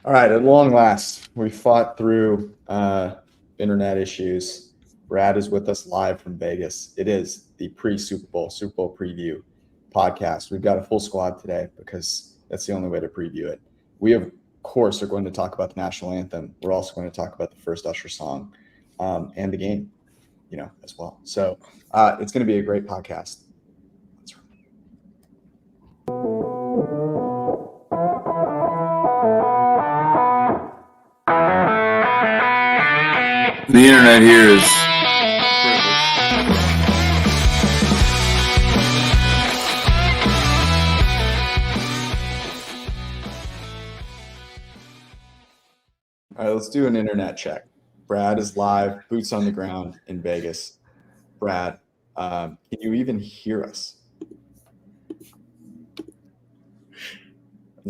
All right, at long last, we fought through internet issues. Brad is with us live from Vegas. It is the Super Bowl preview podcast. We've got a full squad today because that's the only way to preview it. We, of course, are going to talk about the national anthem. We're also going to talk about the first Usher song and the game, as well. So it's going to be a great podcast. The internet here is All right, let's do an internet check. Brad is live, boots on the ground in Vegas. Brad, can you even hear us?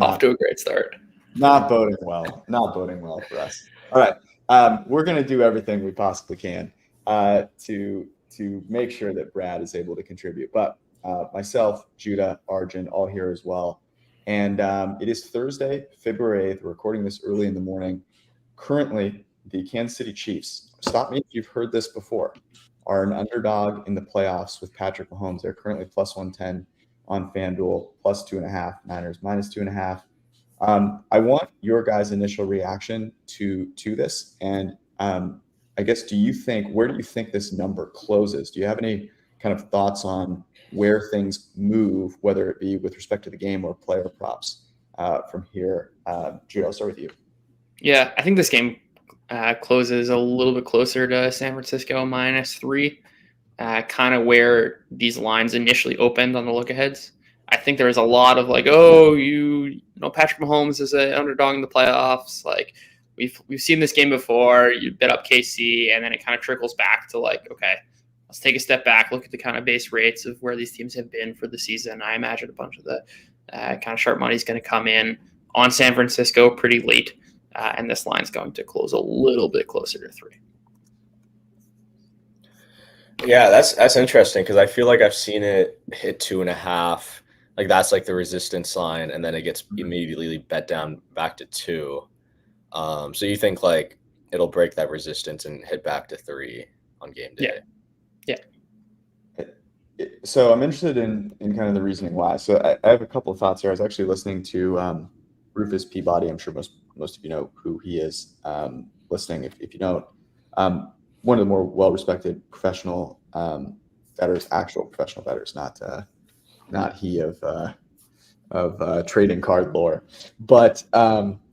Off to a great start. Not boding well. Not boding well for us. All right. We're going to do everything we possibly can to make sure that Brad is able to contribute. But myself, Judah, Arjun, all here as well. And it is Thursday, February 8th. We're recording this early in the morning. Currently, the Kansas City Chiefs, stop me if you've heard this before, are an underdog in the playoffs with Patrick Mahomes. They're currently plus 110 on FanDuel, plus 2.5, Niners minus 2.5. I want your guys' initial reaction to this. And I guess, where do you think this number closes? Do you have any kind of thoughts on where things move, whether it be with respect to the game or player props from here? Jude, I'll start with you. Yeah, I think this game closes a little bit closer to San Francisco -3, kind of where these lines initially opened on the look-aheads. I think there was a lot of Patrick Mahomes is an underdog in the playoffs. Like we've seen this game before. You bet up KC, and then it kind of trickles back to okay, let's take a step back, look at the kind of base rates of where these teams have been for the season. I imagine a bunch of the kind of sharp money is going to come in on San Francisco pretty late, and this line's going to close a little bit closer to 3. Yeah, that's interesting because I feel like I've seen it hit 2.5. Like that's like the resistance line, and then it gets immediately bet down back to 2. So you think like it'll break that resistance and hit back to 3 on game day? Yeah. So I'm interested in kind of the reasoning why. So I have a couple of thoughts here. I was actually listening to Rufus Peabody. I'm sure most of you know who he is. Listening, if you don't, one of the more well-respected professional bettors, actual professional bettors, not he of trading card lore. But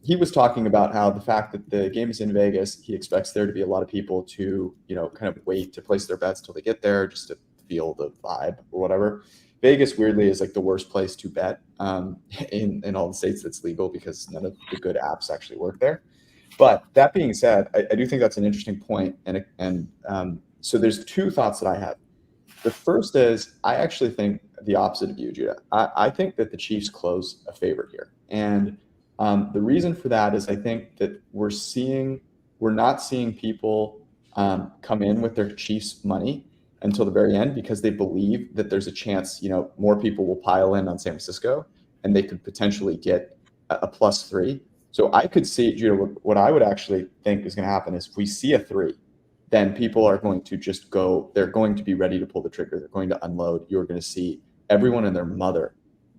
he was talking about how the fact that the game is in Vegas, he expects there to be a lot of people to, kind of wait to place their bets till they get there just to feel the vibe or whatever. Vegas, weirdly, is like the worst place to bet in all the states that's legal because none of the good apps actually work there. But that being said, I do think that's an interesting point. And so there's two thoughts that I have. The first is I actually think the opposite of you, Judah. I think that the Chiefs close a favorite here. And the reason for that is I think that we're not seeing people come in with their Chiefs money until the very end because they believe that there's a chance, more people will pile in on San Francisco and they could potentially get a +3. So I could see, Judah, what I would actually think is going to happen is if we see a 3, then people are going to just go, they're going to be ready to pull the trigger. They're going to unload. You're going to see everyone and their mother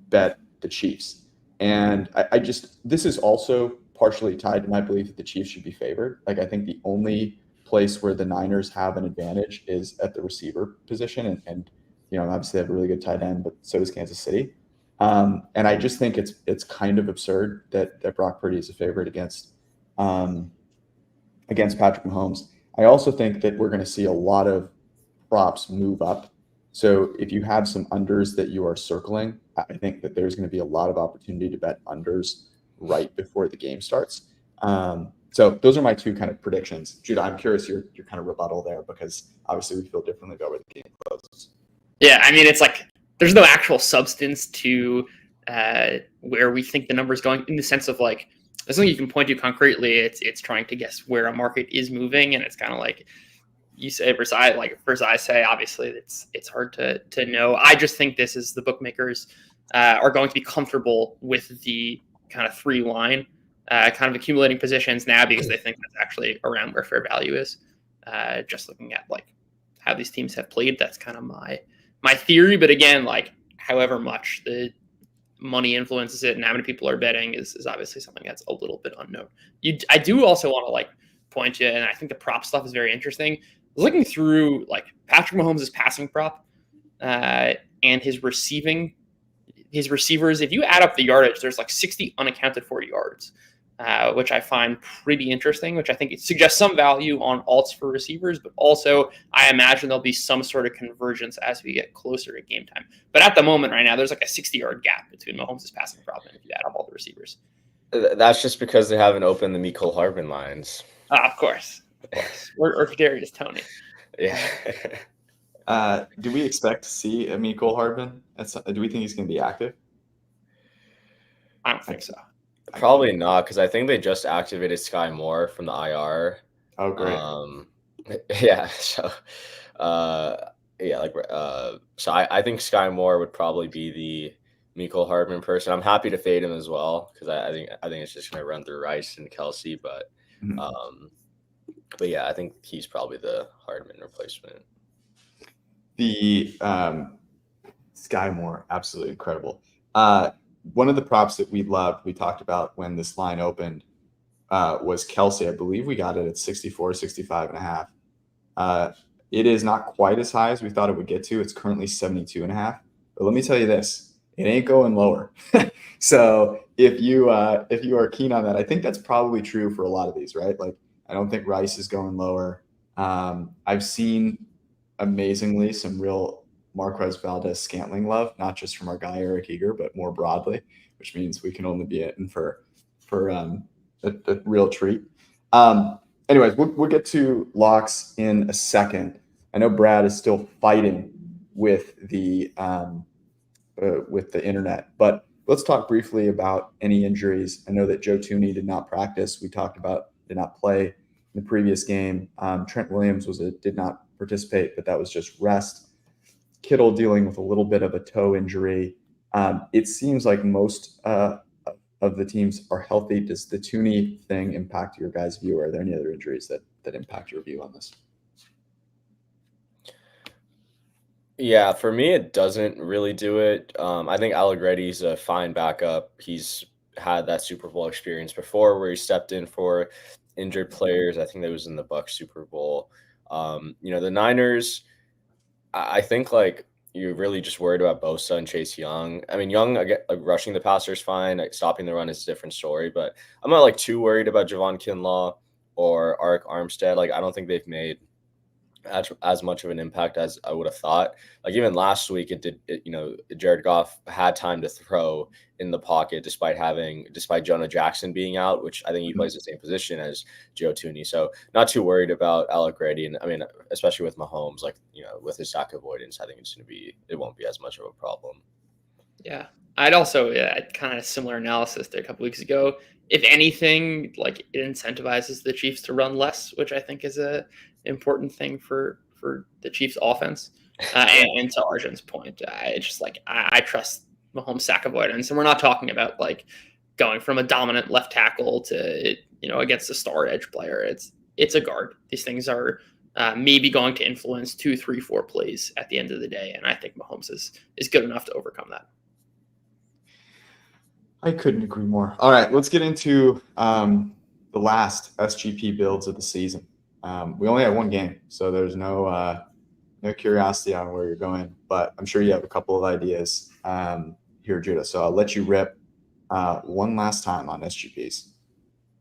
bet the Chiefs. And this is also partially tied to my belief that the Chiefs should be favored. Like, I think the only place where the Niners have an advantage is at the receiver position. And obviously they have a really good tight end, but so does Kansas City. And I just think it's kind of absurd that Brock Purdy is a favorite against Patrick Mahomes. I also think that we're going to see a lot of props move up. So if you have some unders that you are circling, I think that there's going to be a lot of opportunity to bet unders right before the game starts. So those are my two kind of predictions. Judah, I'm curious your kind of rebuttal there because obviously we feel differently about where the game closes. Yeah, I mean, it's like there's no actual substance to where we think the number is going in the sense of like, there's something you can point to concretely. It's trying to guess where a market is moving, and it's kind of like you say versus I say. Obviously, it's hard to know. I just think this is the bookmakers are going to be comfortable with the kind of 3 line kind of accumulating positions now because they think that's actually around where fair value is. Just looking at like how these teams have played, that's kind of my theory. But again, like however much the money influences it and how many people are betting is obviously something that's a little bit unknown. I do also want to like point to, and I think the prop stuff is very interesting. I was looking through like Patrick Mahomes' passing prop and his receivers. If you add up the yardage, there's like 60 unaccounted for yards, which I find pretty interesting, which I think it suggests some value on alts for receivers, but also I imagine there'll be some sort of convergence as we get closer to game time. But at the moment right now, there's like a 60-yard gap between Mahomes' passing prop and if you add up all the receivers. That's just because they haven't opened the Mecole Hardman lines. Of course. Or Kadarius Toney. Yeah. Do we expect to see a Mecole Hardman? Do we think he's going to be active? I don't think so. Probably not, because I think they just activated Sky Moore from the IR. Oh, great. Yeah. So, so I think Sky Moore would probably be the Mecole Hardman person. I'm happy to fade him as well because I think it's just going to run through Rice and Kelsey, but yeah, I think he's probably the Hardman replacement. The Sky Moore, absolutely incredible. One of the props that we loved, we talked about when this line opened, was Kelsey. I believe we got it at 64, 65 and a half. It is not quite as high as we thought it would get to. It's currently 72 and a half. But let me tell you this, it ain't going lower. So if you are keen on that, I think that's probably true for a lot of these, right? Like, I don't think Rice is going lower. I've seen amazingly some real Marquez Valdez-Scantling love, not just from our guy Eric Eager, but more broadly, which means we can only be in for a real treat. Anyways, we'll get to locks in a second. I know Brad is still fighting with the internet, but let's talk briefly about any injuries. I know that Joe Thuney did not practice. We talked about did not play in the previous game. Trent Williams did not participate, but that was just rest. Kittle dealing with a little bit of a toe injury. It seems like most of the teams are healthy. Does the Thuney thing impact your guys' view? Are there any other injuries that impact your view on this? Yeah, for me, it doesn't really do it. I think Allegretti's a fine backup. He's had that Super Bowl experience before where he stepped in for injured players. I think that was in the Bucs Super Bowl. The Niners, I think like you're really just worried about Bosa and Chase Young. I mean, Young, like rushing the passer is fine. Like, stopping the run is a different story, but I'm not like too worried about Javon Kinlaw or Arik Armstead. Like, I don't think they've made as much of an impact as I would have thought. Like, even last week, Jared Goff had time to throw in the pocket despite Jonah Jackson being out, which I think he plays the same position as Joe Thuney. So not too worried about Allegretti. And I mean, especially with Mahomes, with his sack avoidance, I think it won't be as much of a problem. Yeah. I'd also kind of similar analysis there a couple weeks ago. If anything, like, it incentivizes the Chiefs to run less, which I think is a important thing for the Chiefs offense. And to Arjun's point, it's just like I trust Mahomes' sack avoidance, and we're not talking about like going from a dominant left tackle to against a star edge player. It's a guard. These things are maybe going to influence 2, 3, 4 plays at the end of the day, and I think Mahomes is good enough to overcome that. I couldn't agree more. All right, let's get into the last SGP builds of the season. We only have one game, so there's no curiosity on where you're going, but I'm sure you have a couple of ideas here, Judah. So I'll let you rip one last time on SGPs.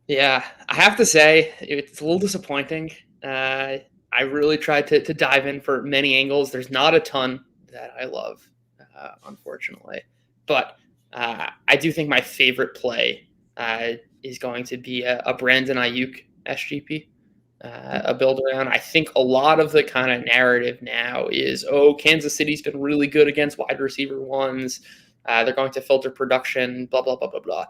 Yeah, I have to say it's a little disappointing. I really tried to dive in for many angles. There's not a ton that I love, unfortunately, but I do think my favorite play is going to be a Brandon Ayuk SGP. A build around. I think a lot of the kind of narrative now is, Kansas City's been really good against wide receiver ones. They're going to filter production, blah, blah, blah, blah, blah.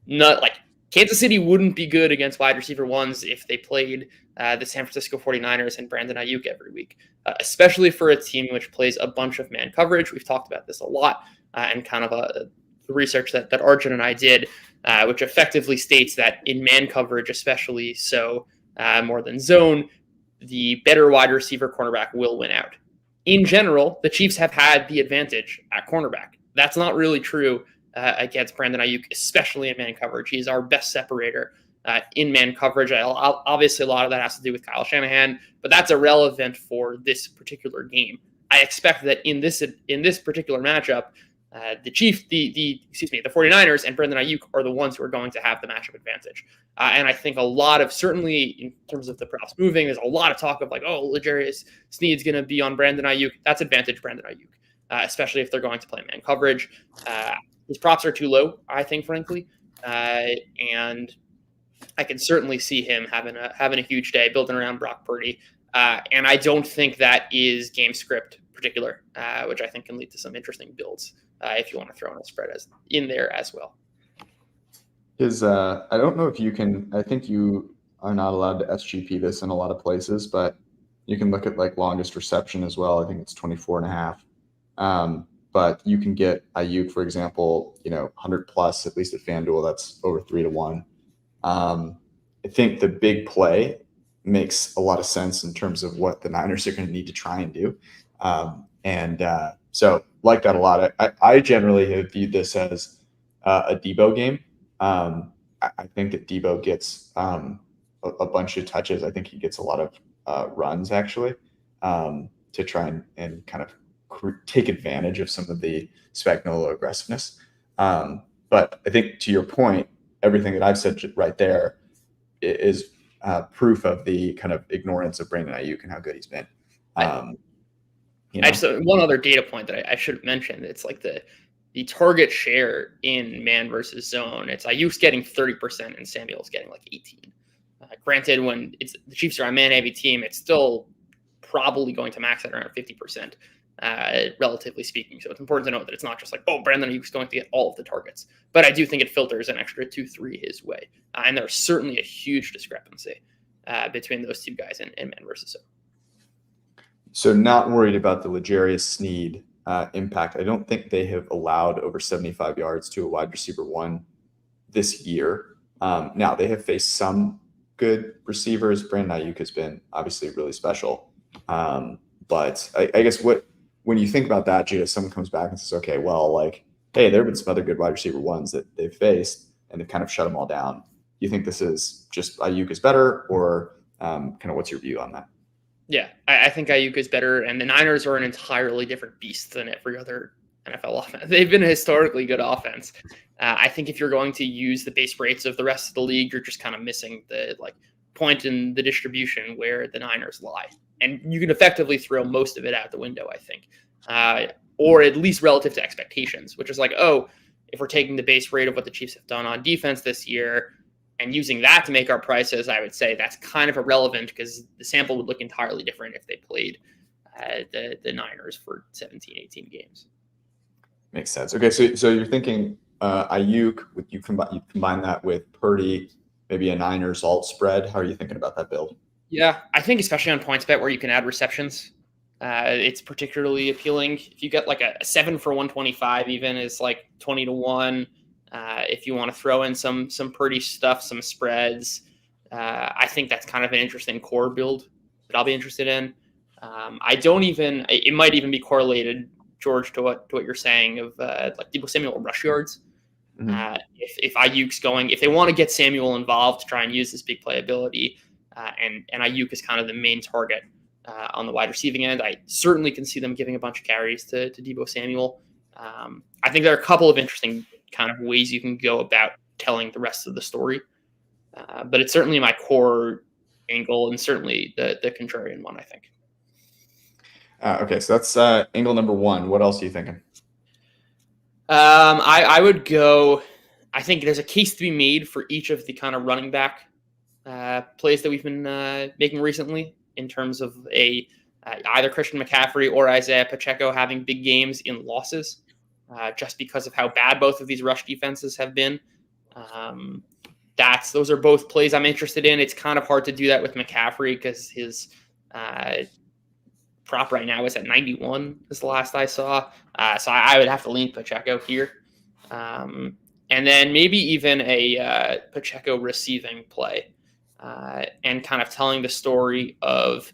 Not like Kansas City wouldn't be good against wide receiver ones if they played the San Francisco 49ers and Brandon Ayuk every week, especially for a team which plays a bunch of man coverage. We've talked about this a lot and kind of the research that Arjun and I did. which effectively states that in man coverage, especially so more than zone, the better wide receiver cornerback will win out. In general, the Chiefs have had the advantage at cornerback. That's not really true against Brandon Ayuk, especially in man coverage. He's our best separator in man coverage. Obviously, a lot of that has to do with Kyle Shanahan, but that's irrelevant for this particular game. I expect that in this particular matchup, the 49ers and Brandon Ayuk are the ones who are going to have the matchup advantage. And I think a lot of, certainly in terms of the props moving, there's a lot of talk of like, oh, L'Jarius Sneed's going to be on Brandon Ayuk. That's advantage Brandon Ayuk, especially if they're going to play man coverage. His props are too low, I think, frankly. And I can certainly see him having a huge day building around Brock Purdy. And I don't think that is game script particular, which I think can lead to some interesting builds if you want to throw in a spread in there as well. I don't know if you can, I think you are not allowed to SGP this in a lot of places, but you can look at like longest reception as well. I think it's 24.5. But you can get Ayuk, for example, 100 plus, at least at FanDuel, that's over 3-1. I think the big play makes a lot of sense in terms of what the Niners are going to need to try and do. So like that a lot. I generally have viewed this as a Debo game. I think that Debo gets a bunch of touches. I think he gets a lot of runs actually to try and kind of take advantage of some of the Spagnuolo aggressiveness. But I think to your point, everything that I've said right there is proof of the kind of ignorance of Brandon Ayuk and how good he's been. I just one other data point that I should have mentioned. It's like the target share in man versus zone. It's Ayuk's getting 30% and Samuel's getting like 18. Granted, when the Chiefs are a man-heavy team, it's still probably going to max at around 50%, relatively speaking. So it's important to note that it's not just like, oh, Brandon Ayuk's going to get all of the targets. But I do think it filters an extra 2-3 his way. And there's certainly a huge discrepancy between those two guys in man versus zone. So not worried about the L'Jarius Sneed impact. I don't think they have allowed over 75 yards to a wide receiver one this year. Now, they have faced some good receivers. Brandon Ayuk has been obviously really special. But I guess when you think about that, Judah, someone comes back and says, okay, well, like, hey, there have been some other good wide receiver ones that they've faced, and they've kind of shut them all down. Do you think this is just Ayuk is better, or kind of what's your view on that? Yeah, I think Ayuk is better, and the Niners are an entirely different beast than every other NFL offense. They've been a historically good offense. I think if you're going to use the base rates of the rest of the league, you're just kind of missing the point in the distribution where the Niners lie. And you can effectively throw most of it out the window, I think, or at least relative to expectations, which is like, oh, if we're taking the base rate of what the Chiefs have done on defense this year and using that to make our prices, I would say that's kind of irrelevant because the sample would look entirely different if they played the Niners for 17, 18 games. Makes sense. Okay, so you're thinking Ayuk, you combine that with Purdy, maybe a Niners alt spread. How are you thinking about that build? Yeah, I think especially on PointsBet where you can add receptions, it's particularly appealing. If you get like a 7 for 125, even is like 20-1. If you want to throw in some Purdy stuff, some spreads, I think that's kind of an interesting core build that I'll be interested in. It might even be correlated, George, to what you're saying of like Deebo Samuel rush yards. Mm-hmm. If Ayuk's going, if they want to get Samuel involved to try and use this big playability, and Ayuk is kind of the main target on the wide receiving end, I certainly can see them giving a bunch of carries to Deebo Samuel. I think there are a couple of interesting kind of ways you can go about telling the rest of the story, but it's certainly my core angle and certainly the contrarian one, I think. Okay, so that's angle number one. What else are you thinking? I would go. I think there's a case to be made for each of the kind of running back plays that we've been making recently in terms of either Christian McCaffrey or Isaiah Pacheco having big games in losses, just because of how bad both of these rush defenses have been. Those are both plays I'm interested in. It's kind of hard to do that with McCaffrey because his prop right now is at 91 is the last I saw. So I would have to lean Pacheco here. And then maybe even a Pacheco receiving play, and kind of telling the story of,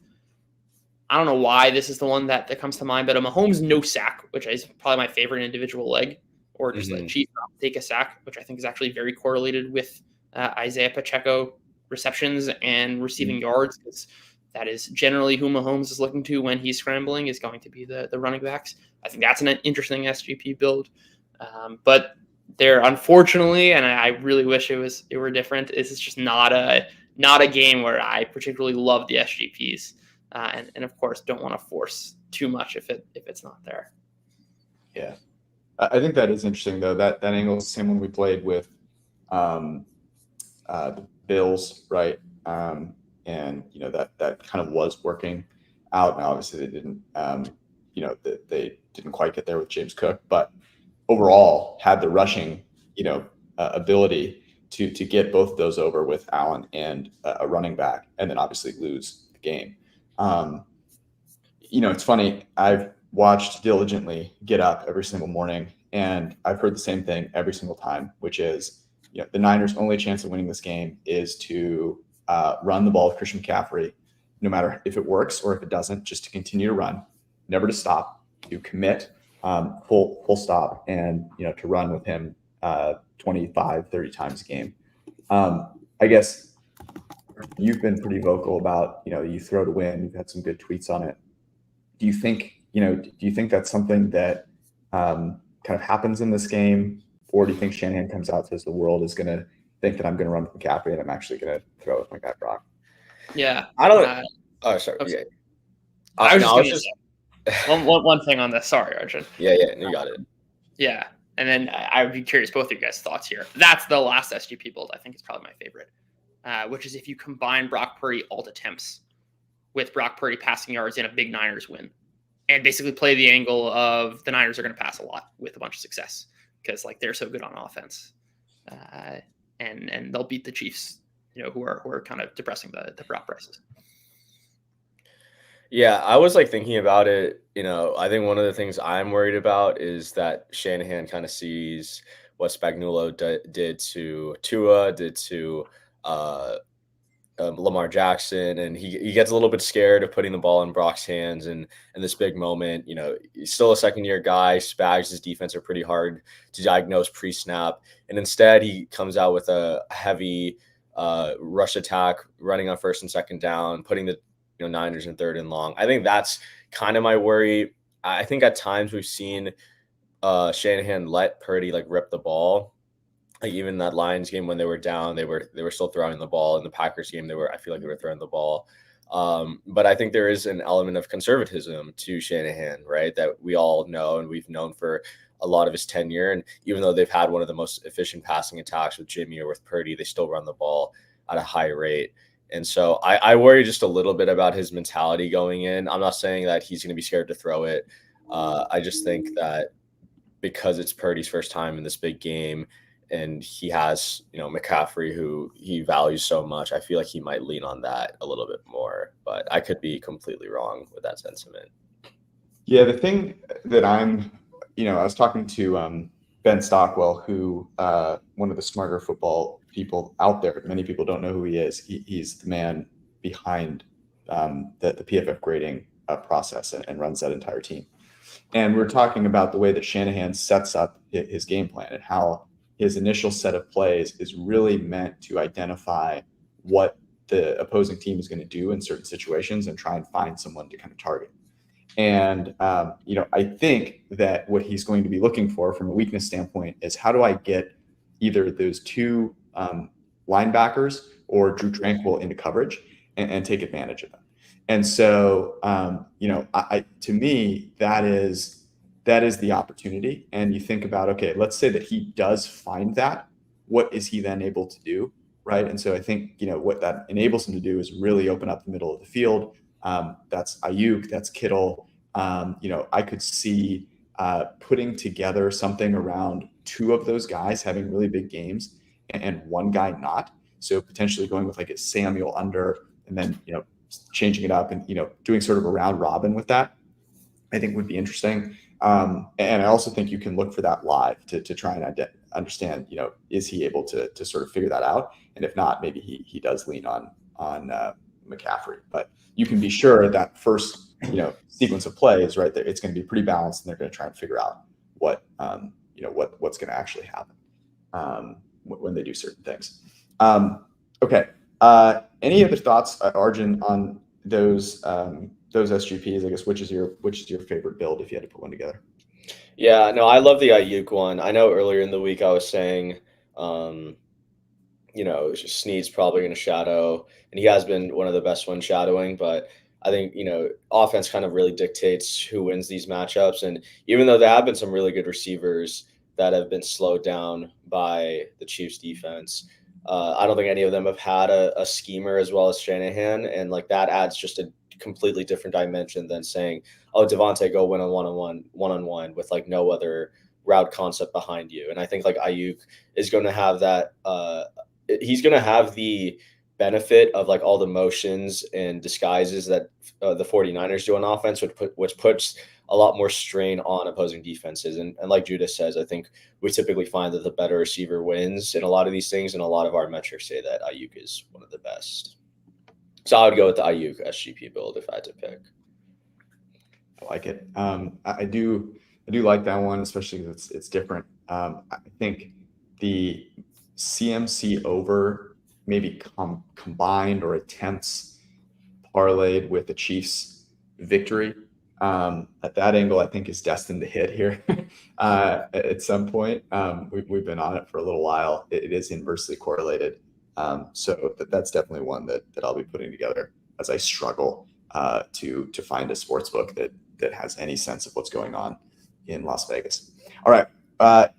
I don't know why this is the one that comes to mind, but a Mahomes no sack, which is probably my favorite individual leg, or just a Chiefs take a sack, which I think is actually very correlated with Isaiah Pacheco receptions and receiving yards, because that is generally who Mahomes is looking to when he's scrambling, is going to be the running backs. I think that's an interesting SGP build. But there, unfortunately, and I really wish it were different, is just not a game where I particularly love the SGPs. And of course, don't want to force too much if it's not there. Yeah, I think that is interesting though. That angle is the same one we played with the Bills, right? And that kind of was working out. Now, obviously, they didn't. They didn't quite get there with James Cook, but overall had the rushing, ability to get both of those over with Allen and a running back, and then obviously lose the game. It's funny. I've watched diligently Get Up every single morning, and I've heard the same thing every single time, which is, the Niners' only chance of winning this game is to run the ball with Christian McCaffrey, no matter if it works or if it doesn't, just to continue to run, never to stop, to commit, full stop, and to run with him 25, 30 times a game. I guess you've been pretty vocal about, you throw to win. You've had some good tweets on it. Do you think that's something that kind of happens in this game, or do you think Shanahan comes out and says the world is going to think that I'm going to run with McCaffrey and I'm actually going to throw with my guy Brock? Yeah, I don't. Sorry. Okay. Yeah. I was just going to say one thing on this. Sorry, Arjun. Yeah, you got it. Yeah, and then I would be curious both of you guys' thoughts here. That's the last SGP build. I think it's probably my favorite, which is if you combine Brock Purdy alt attempts with Brock Purdy passing yards in a big Niners win, and basically play the angle of the Niners are going to pass a lot with a bunch of success because they're so good on offense, and they'll beat the Chiefs, who are kind of depressing the prop prices. Yeah, I was thinking about it. I think one of the things I'm worried about is that Shanahan kind of sees what Spagnuolo did to Tua, did to Lamar Jackson, and he gets a little bit scared of putting the ball in Brock's hands and in this big moment. He's still a second-year guy. Spags' defense are pretty hard to diagnose pre-snap, and instead he comes out with a heavy rush attack, running on first and second down, putting the Niners in third and long. I think that's kind of my worry. I think at times we've seen Shanahan let Purdy rip the ball. Even that Lions game when they were down, they were still throwing the ball. In the Packers game, I feel like they were throwing the ball. But I think there is an element of conservatism to Shanahan, right? That we all know and we've known for a lot of his tenure. And even though they've had one of the most efficient passing attacks with Jimmy or with Purdy, they still run the ball at a high rate. And so I worry just a little bit about his mentality going in. I'm not saying that he's going to be scared to throw it. I just think that because it's Purdy's first time in this big game and he has, McCaffrey, who he values so much, I feel like he might lean on that a little bit more. But I could be completely wrong with that sentiment. Yeah, the thing that I was talking to Ben Stockwell, who one of the smarter football people out there. Many people don't know who he is. He's the man behind the PFF grading process and runs that entire team. And we're talking about the way that Shanahan sets up his game plan and how his initial set of plays is really meant to identify what the opposing team is going to do in certain situations and try and find someone to kind of target. And, I think that what he's going to be looking for from a weakness standpoint is how do I get either those two linebackers or Drew Tranquil into coverage and take advantage of them. And so, to me, that is the opportunity. And you think about, okay, let's say that he does find that. What is he then able to do? Right. And so I think, what that enables him to do is really open up the middle of the field. That's Ayuk, that's Kittle. I could see putting together something around two of those guys having really big games and one guy not. So potentially going with a Samuel under and then, changing it up and, doing sort of a round robin with that, I think would be interesting. And I also think you can look for that live to try and understand, is he able to sort of figure that out? And if not, maybe he does lean on McCaffrey. But you can be sure that first, sequence of plays, right there, it's going to be pretty balanced, and they're going to try and figure out what's going to actually happen when they do certain things. Okay. Any other thoughts, Arjun, on those SGPs? I guess which is your favorite build if you had to put one together? Yeah, no, I love the Ayuk one. I know earlier in the week I was saying, Snead's probably going to shadow, and he has been one of the best ones shadowing. But I think offense kind of really dictates who wins these matchups. And even though there have been some really good receivers that have been slowed down by the Chiefs defense, I don't think any of them have had a schemer as well as Shanahan, and like that adds just a completely different dimension than saying, "Oh, Devontae, go win a one-on-one with like no other route concept behind you." And I think like Ayuk is going to have that. He's going to have the benefit of like all the motions and disguises that the 49ers do on offense, which puts a lot more strain on opposing defenses. And like Judah says, I think we typically find that the better receiver wins in a lot of these things, and a lot of our metrics say that Ayuk is one of the best. So I would go with the Ayuk SGP build if I had to pick. I like it. I do like that one, especially because it's different. I think the CMC over maybe combined or attempts parlayed with the Chiefs victory at that angle, I think is destined to hit here at some point. We've been on it for a little while. It is inversely correlated. So that's definitely one that I'll be putting together as I struggle to find a sports book that has any sense of what's going on in Las Vegas. All right.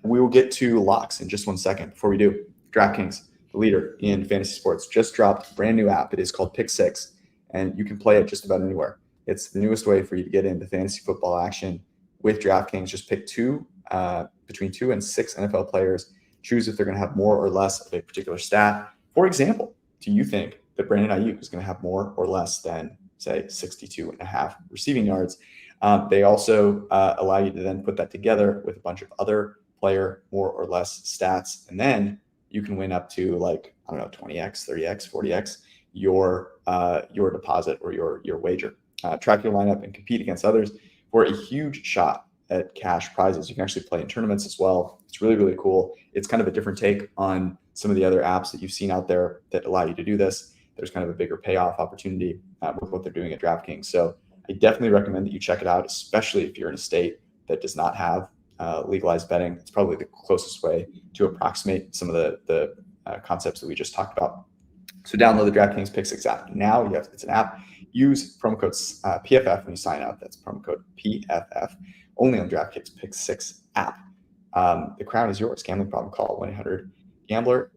We will get to locks in just 1 second. Before we do, DraftKings, the leader in fantasy sports, just dropped a brand new app. It is called Pick Six, and you can play it just about anywhere. It's the newest way for you to get into fantasy football action with DraftKings. Just pick between 2 and 6 NFL players. Choose if they're going to have more or less of a particular stat. For example, do you think that Brandon Ayuk is going to have more or less than, say, 62.5 receiving yards? They also allow you to then put that together with a bunch of other player more or less stats, and then you can win up to 20x, 30x, 40x your deposit or your wager. Track your lineup and compete against others for a huge shot at cash prizes. You can actually play in tournaments as well. It's really, really cool. It's kind of a different take on some of the other apps that you've seen out there that allow you to do this. There's kind of a bigger payoff opportunity with what they're doing at DraftKings. So I definitely recommend that you check it out, especially if you're in a state that does not have legalized betting. It's probably the closest way to approximate some of the concepts that we just talked about. So download the DraftKings Pick Six app now. It's an app. Use promo code PFF when you sign up. That's promo code PFF. Only on DraftKings Pick Six app. The crown is yours. Gambling problem? Call 1-800-GAMBLER.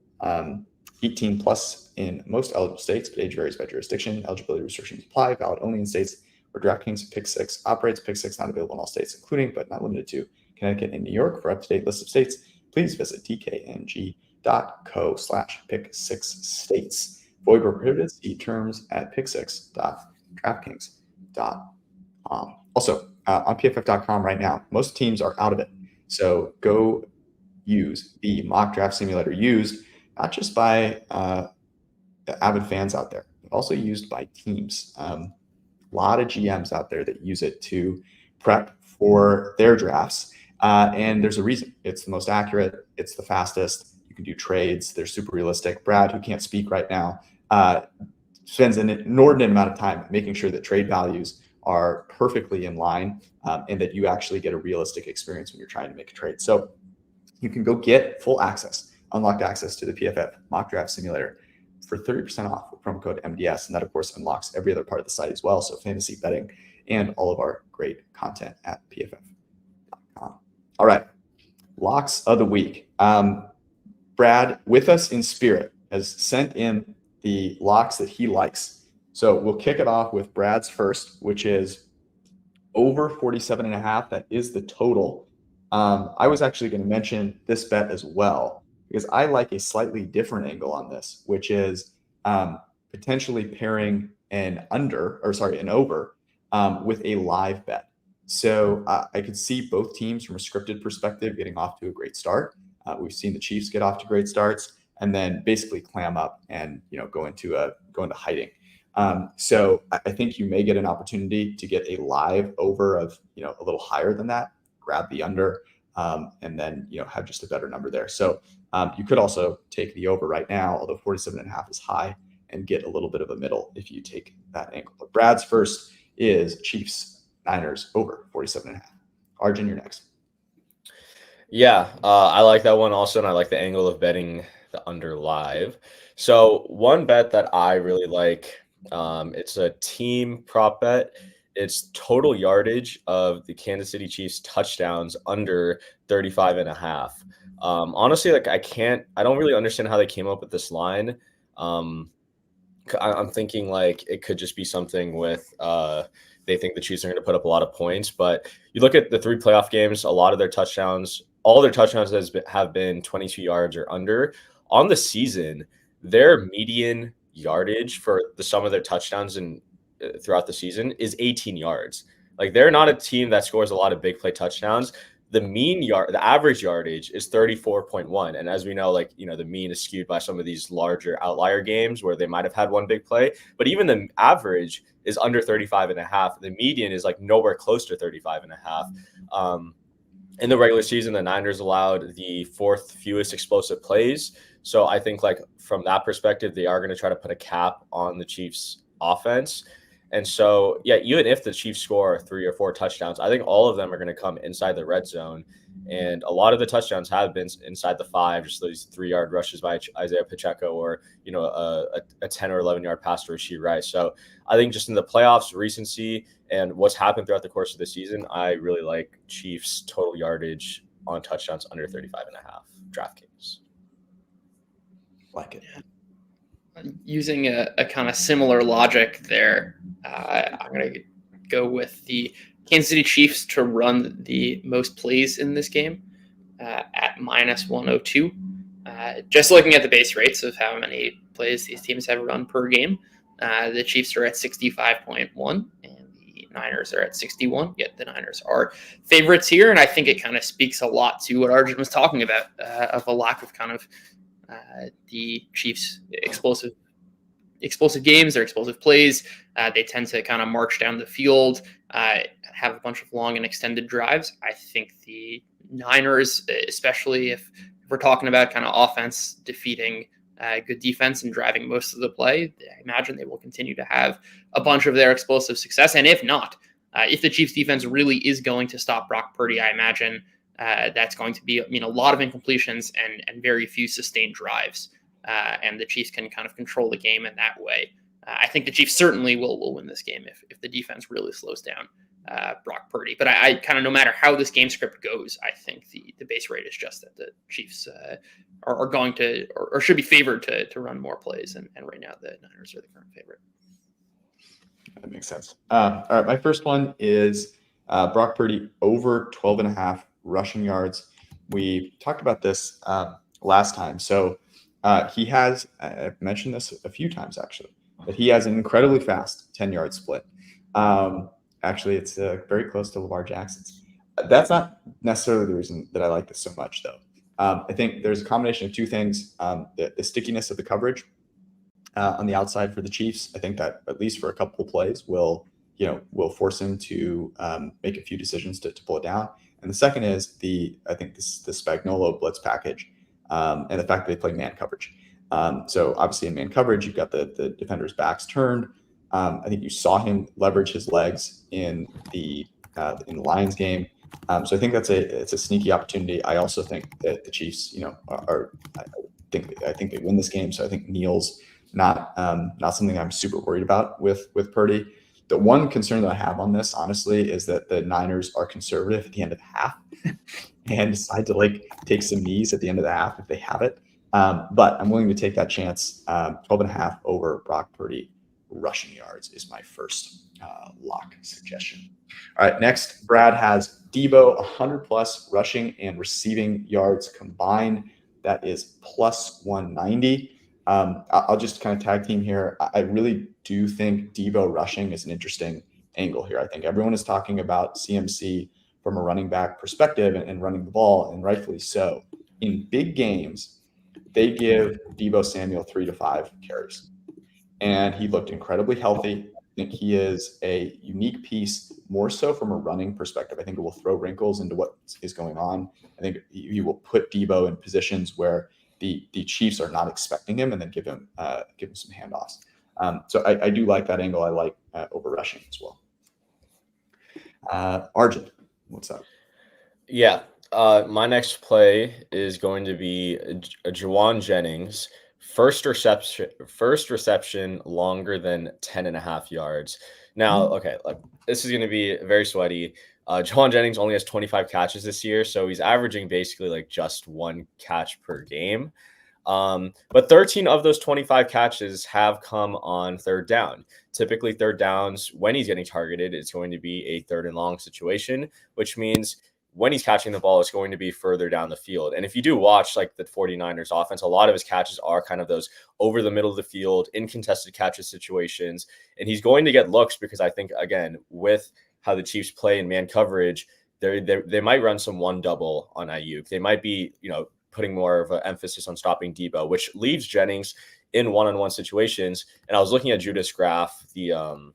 18 plus in most eligible states, but age varies by jurisdiction. Eligibility restrictions apply. Valid only in states where DraftKings Pick Six operates. Pick Six not available in all states, including but not limited to Connecticut and New York. For up-to-date list of states, please visit dkng.co/pick6states. Void where prohibited. See terms at pick6.draftkings.com. Also, on pff.com right now, most teams are out of it. So go use the mock draft simulator used not just by avid fans out there, but also used by teams. A lot of GMs out there that use it to prep for their drafts. And there's a reason. It's the most accurate. It's the fastest. You can do trades. They're super realistic. Brad, who can't speak right now, spends an inordinate amount of time making sure that trade values are perfectly in line and that you actually get a realistic experience when you're trying to make a trade. So you can go get full access, unlocked access to the PFF mock draft simulator for 30% off with promo code MDS. And that, of course, unlocks every other part of the site as well. So fantasy betting and all of our great content at PFF.com. All right. Locks of the week. Brad, with us in spirit, has sent in the locks that he likes. So we'll kick it off with Brad's first, which is over 47.5. That is the total. I was actually going to mention this bet as well, because I like a slightly different angle on this, which is potentially pairing an over with a live bet. So I could see both teams from a scripted perspective getting off to a great start. We've seen the Chiefs get off to great starts and then basically clam up and go into hiding. So I think you may get an opportunity to get a live over of a little higher than that, grab the under, and then have just a better number there. So you could also take the over right now, although 47.5 is high, and get a little bit of a middle if you take that angle. But Brad's first is Chiefs Niners over 47.5. Arjun, you're next. Yeah, I like that one also, and I like the angle of betting the under live. So one bet that I really like, it's a team prop bet. It's total yardage of the Kansas City Chiefs touchdowns under 35.5. Honestly, like I don't really understand how they came up with this line. I'm thinking like it could just be something with they think the Chiefs are going to put up a lot of points. But you look at the 3 playoff games, a lot of their touchdowns, all their touchdowns have been 22 yards or under. On the season, their median yardage for the sum of their touchdowns and throughout the season is 18 yards. Like they're not a team that scores a lot of big play touchdowns. The average yardage is 34.1. And as we know, like, the mean is skewed by some of these larger outlier games where they might have had one big play, but even the average is under 35.5. The median is like nowhere close to 35.5. In the regular season, the Niners allowed the 4th fewest explosive plays. So I think like from that perspective, they are going to try to put a cap on the Chiefs offense. And so, yeah, even if the Chiefs score 3 or 4 touchdowns, I think all of them are going to come inside the red zone. And a lot of the touchdowns have been inside the 5, just those 3-yard rushes by Isaiah Pacheco or, a 10 or 11-yard pass to Rashee Rice. So I think just in the playoffs, recency, and what's happened throughout the course of the season, I really like Chiefs total yardage on touchdowns under 35.5 DraftKings. Like it. Using a kind of similar logic there, I'm going to go with the Kansas City Chiefs to run the most plays in this game at -102. Just looking at the base rates of how many plays these teams have run per game, the Chiefs are at 65.1 and the Niners are at 61. Yet the Niners are favorites here, and I think it kind of speaks a lot to what Arjun was talking about of a lack of kind of the Chiefs' explosive games, their explosive plays. They tend to kind of march down the field, have a bunch of long and extended drives. I think the Niners, especially if we're talking about kind of offense defeating good defense and driving most of the play, I imagine they will continue to have a bunch of their explosive success. And if not, if the Chiefs defense really is going to stop Brock Purdy, I imagine that's going to be a lot of incompletions and very few sustained drives. And the Chiefs can kind of control the game in that way. I think the Chiefs certainly will win this game if the defense really slows down Brock Purdy. But I kind of, no matter how this game script goes, I think the base rate is just that the Chiefs are going to or should be favored to run more plays. And right now the Niners are the current favorite. That makes sense. All right, my first one is Brock Purdy over 12.5 rushing yards. We talked about this last time. So he has, I've mentioned this a few times actually, that he has an incredibly fast 10-yard split. Actually, it's very close to Lamar Jackson's. That's not necessarily the reason that I like this so much, though. I think there's a combination of two things. The stickiness of the coverage on the outside for the Chiefs. I think that at least for a couple of plays will force him to make a few decisions to pull it down. And the second is the Spagnuolo blitz package and the fact that they play man coverage. So obviously in man coverage, you've got the defender's backs turned. I think you saw him leverage his legs in the Lions game. So I think it's a sneaky opportunity. I also think that the Chiefs, I think they win this game. So I think Neal's not something I'm super worried about with Purdy. The one concern that I have on this, honestly, is that the Niners are conservative at the end of the half and decide to take some knees at the end of the half if they have it. But I'm willing to take that chance. 12.5 over Brock Purdy rushing yards is my first lock suggestion. All right, next, Brad has Debo 100 plus rushing and receiving yards combined. That is plus 190. I'll just kind of tag team here. I really do think Debo rushing is an interesting angle here. I think everyone is talking about CMC from a running back perspective and running the ball, and rightfully so. in big games, they give Deebo Samuel 3 to 5 carries. And he looked incredibly healthy. I think he is a unique piece, more so from a running perspective. I think it will throw wrinkles into what is going on. I think he will put Deebo in positions where the Chiefs are not expecting him, and then give him some handoffs. So I do like that angle. I like over rushing as well. Arjun, what's up? Yeah. My next play is going to be a Juwan Jennings. First reception longer than 10.5 yards. Now, okay, like this is going to be very sweaty. Juwan Jennings only has 25 catches this year, so he's averaging basically like just 1 catch per game. But 13 of those 25 catches have come on third down. Typically, third downs, when he's getting targeted, it's going to be a 3rd and long situation, which means when he's catching the ball, it's going to be further down the field. And if you do watch like the 49ers offense, a lot of his catches are kind of those over the middle of the field, in contested catches situations. And he's going to get looks because I think, again, with how the Chiefs play in man coverage, they might run some 1-double on Ayuk. They might be, putting more of an emphasis on stopping Deebo, which leaves Jennings in one-on-one situations. And I was looking at Judas' graph, the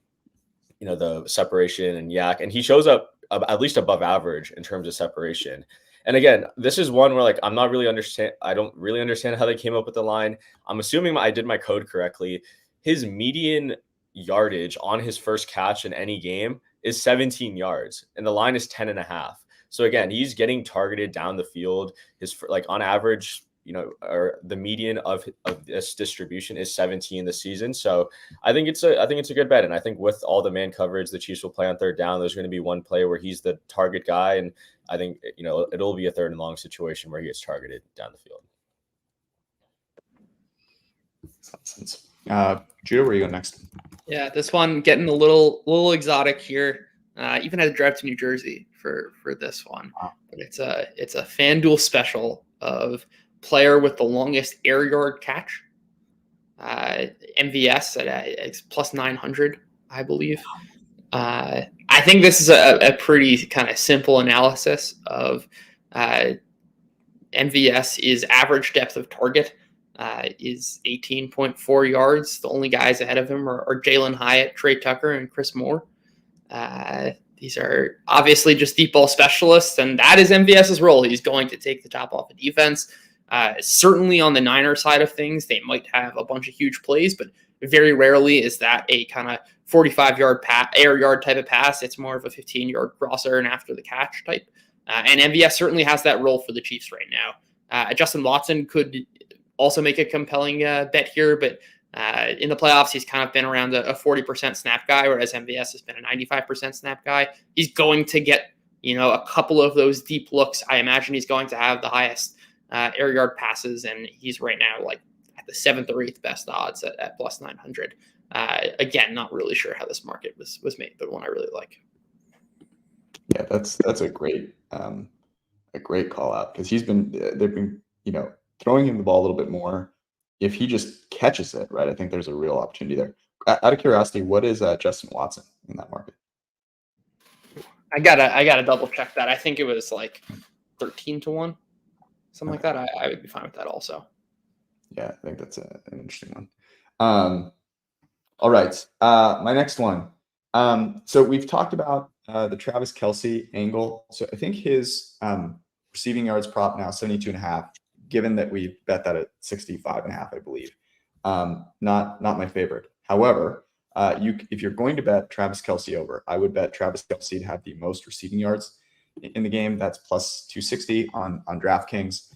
separation and yak, and he shows up at least above average in terms of separation. And again, this is one where I don't really understand how they came up with the line. I'm assuming I did my code correctly. His median yardage on his first catch in any game is 17 yards, and the line is 10.5. So again, he's getting targeted down the field. On average, or the median of this distribution is 17 this season. So I think it's a good bet. And I think with all the man coverage the Chiefs will play on third down, there's going to be one play where he's the target guy. And I think, it'll be a 3rd and long situation where he gets targeted down the field. Sense. Judah, where you go next? Yeah, this one getting a little exotic here. Even had to drive to New Jersey for this one. Wow. But it's a FanDuel special of player with the longest air yard catch. MVS at plus 900, I believe. I think this is a pretty kind of simple analysis of MVS is average depth of target is 18.4 yards. The only guys ahead of him are Jalen Hyatt, Trey Tucker, and Chris Moore. These are obviously just deep ball specialists, and that is MVS's role. He's going to take the top off of defense. Certainly on the Niner side of things, they might have a bunch of huge plays, but very rarely is that a kind of 45-yard air yard type of pass. It's more of a 15-yard crosser and after the catch type. And MVS certainly has that role for the Chiefs right now. Justin Watson could also make a compelling bet here, but in the playoffs, he's kind of been around a 40% snap guy, whereas MVS has been a 95% snap guy. He's going to get, a couple of those deep looks. I imagine he's going to have the highest air yard passes, and he's right now at the 7th or 8th best odds at plus 900. Again, not really sure how this market was made, but one I really like. Yeah, that's a great call out, because they've been throwing him the ball a little bit more. If he just catches it, right, I think there's a real opportunity there. Out of curiosity, what is Justin Watson in that market? I gotta double check that. I think it was 13 to 1, something like that. I would be fine with that also. Yeah, I think that's an interesting one. All right, my next one. So we've talked about the Travis Kelce angle. So I think his receiving yards prop now 72.5. Given that we bet that at 65.5, I believe. Not my favorite. However, if you're going to bet Travis Kelce over, I would bet Travis Kelce to have the most receiving yards in the game. That's plus 260 on DraftKings.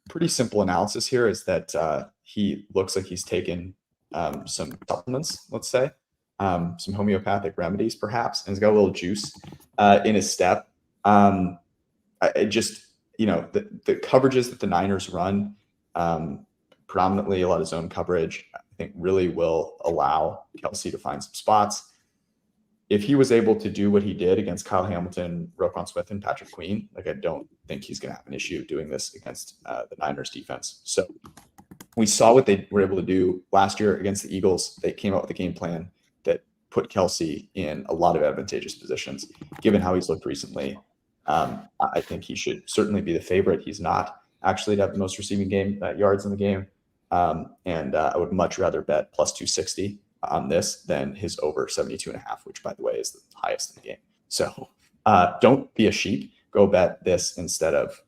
Pretty simple analysis here is that he looks like he's taken some supplements, let's say, some homeopathic remedies perhaps, and he's got a little juice in his step. The coverages that the Niners run, predominantly a lot of zone coverage, I think really will allow Kelce to find some spots. If he was able to do what he did against Kyle Hamilton, Roquan Smith, and Patrick Queen, I don't think he's going to have an issue doing this against the Niners defense. So we saw what they were able to do last year against the Eagles. They came out with a game plan that put Kelce in a lot of advantageous positions, given how he's looked recently. I think he should certainly be the favorite. He's not actually to have the most receiving yards in the game. And I would much rather bet plus 260 on this than his over 72.5, which, by the way, is the highest in the game. So don't be a sheep. Go bet this instead of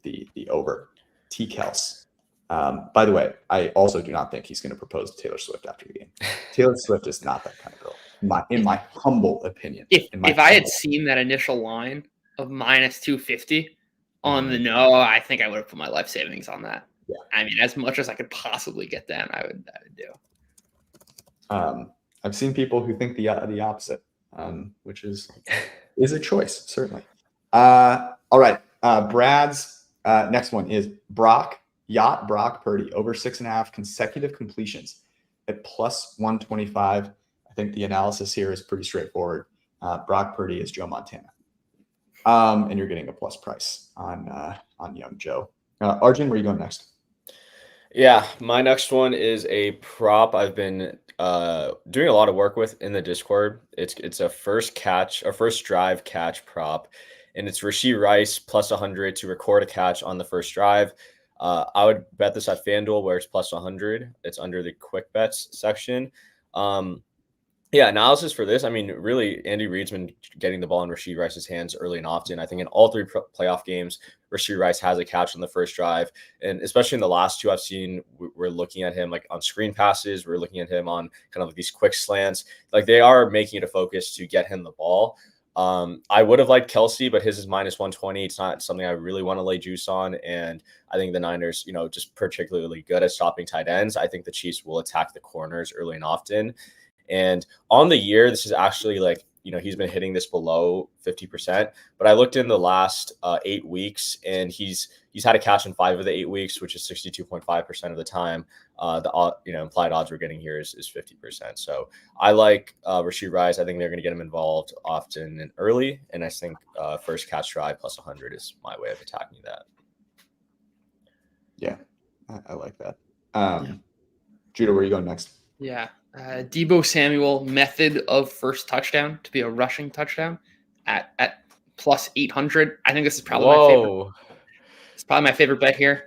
the over. T. Kels. By the way, I also do not think he's going to propose to Taylor Swift after the game. Taylor Swift is not that kind of girl, in my humble opinion. If I had seen that initial line of minus 250 on the no, I think I would have put my life savings on that. Yeah. I mean, as much as I could possibly get down, I would do. I've seen people who think the opposite, which is a choice, certainly. All right. Brad's next one is Brock Purdy over 6.5 consecutive completions at plus 125. I think the analysis here is pretty straightforward. Brock Purdy is Joe Montana. And you're getting a plus price on young Joe. Arjun, where are you going next? Yeah, my next one is a prop I've been doing a lot of work with in the Discord. It's a first drive catch prop, and it's Rashee Rice plus 100 to record a catch on the first drive. I would bet this at FanDuel where it's plus 100. It's under the quick bets section. Yeah, analysis for this. I mean, really, Andy Reid's been getting the ball in Rashee Rice's hands early and often. I think in all three playoff games, Rashee Rice has a catch on the first drive. And especially in the last two I've seen, we're looking at him like on screen passes. We're looking at him on kind of like these quick slants. Like they are making it a focus to get him the ball. I would have liked Kelsey, but his is minus 120. It's not something I really want to lay juice on. And I think the Niners, just particularly good at stopping tight ends. I think the Chiefs will attack the corners early and often. And on the year, this is actually like, he's been hitting this below 50%, but I looked in the last 8 weeks and he's had a catch in 5 of the 8 weeks, which is 62.5% of the time. The implied odds we're getting here is 50%. So I like Rashee Rice. I think they're going to get him involved often and early. And I think first catch drive plus 100 is my way of attacking that. Yeah, I like that. Judah, where are you going next? Yeah. Deebo Samuel method of first touchdown to be a rushing touchdown at plus 800. I think this is probably my favorite. It's probably my favorite bet here.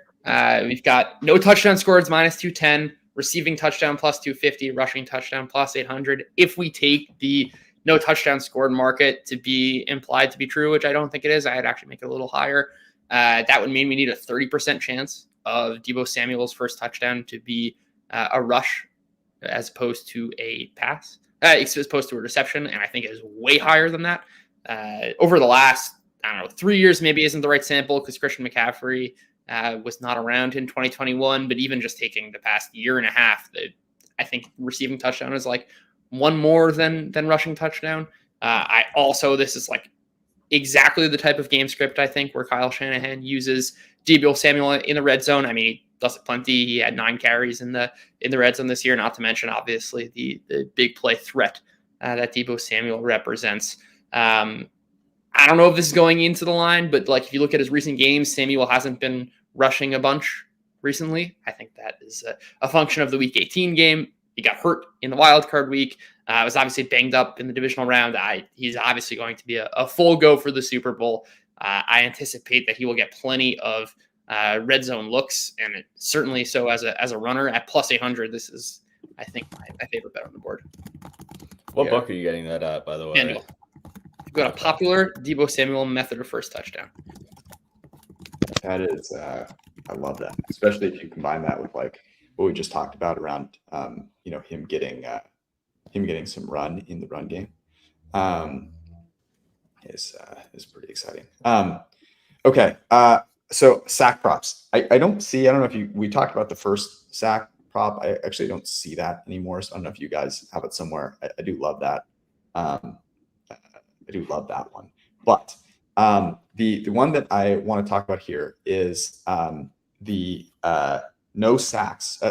We've got no touchdown scores minus 210, receiving touchdown plus 250, rushing touchdown plus 800. If we take the no touchdown scored market to be implied to be true, which I don't think it is, I'd actually make it a little higher. That would mean we need a 30% chance of Deebo Samuel's first touchdown to be a rush as opposed to a pass, as opposed to a reception. And I think it is way higher than that. Over the last, 3 years maybe isn't the right sample because Christian McCaffrey was not around in 2021, but even just taking the past year and a half, I think receiving touchdown is like one more than rushing touchdown. This is like exactly the type of game script I think where Kyle Shanahan uses Deebo Samuel in the red zone. I mean, he does it plenty. He had 9 carries in the red zone this year, not to mention obviously the big play threat that Deebo Samuel represents. I don't know if this is going into the line, but like if you look at his recent games, Samuel hasn't been rushing a bunch recently. I think that is a function of the Week 18 game. He got hurt in the wild card week. Was obviously banged up in the divisional round. He's obviously going to be a full go for the Super Bowl. I anticipate that he will get plenty of red zone looks, and it certainly so as a runner at plus 800. This is, I think, my favorite bet on the board. What book are you getting that at, by the way? FanDuel. You've got a popular Deebo Samuel method of first touchdown. That is, I love that, especially if you combine that with like what we just talked about around, him getting some run in the run game. Is pretty exciting. Okay. So sack props. I don't know if we talked about the first sack prop. I actually don't see that anymore. So I don't know if you guys have it somewhere. I do love that. I do love that one. But the one that I want to talk about here is the no sacks.